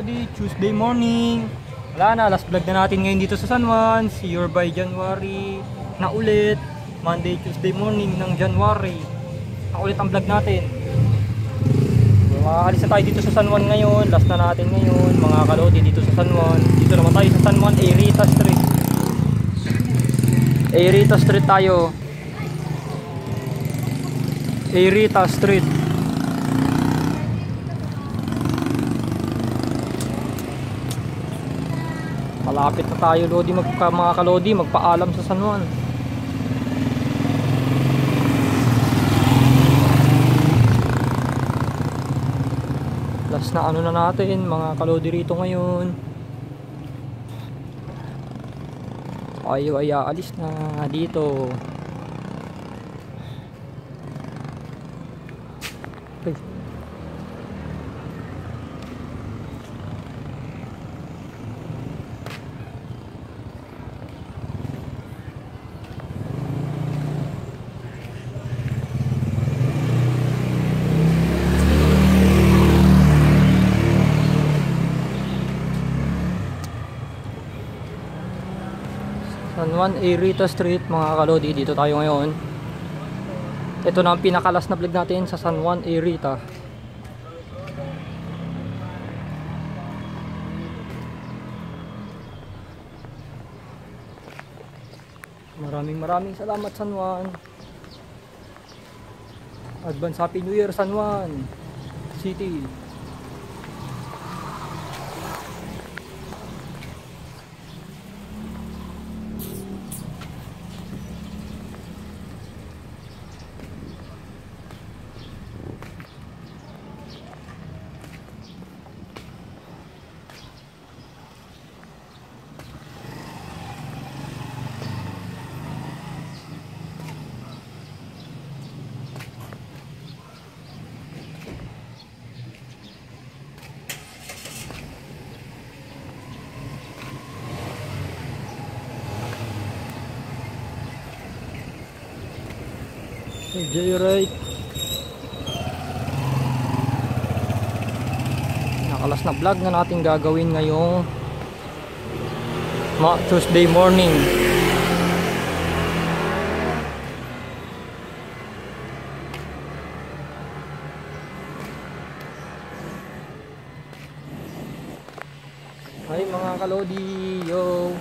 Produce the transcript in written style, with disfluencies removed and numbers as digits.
Tuesday morning. Wala na, last vlog na natin ngayon dito sa San Juan. See you by January na ulit. Monday, Tuesday morning ng January. Na ulit ang vlog natin. Makakalis na tayo dito sa San Juan ngayon. Last na natin ngayon, mga kalodi dito sa San Juan. Dito naman tayo sa San Juan, Airita Street. Airita Street tayo. Airita Street. Malapit na tayo lodi, mga kalodi, magpaalam sa San Juan. Last na ano na natin mga kalodi rito ngayon. Tayo ay aalis na dito. Okay. San Juan Airita Street mga kalodi, dito tayo ngayon. Ito na ang pinakalas na vlog natin sa San Juan Airita. Maraming salamat San Juan. Advance Happy New Year San Juan City. Joyride. Nakalas na vlog na natin gagawin ngayong Tuesday morning. Hi mga kalodi, yo.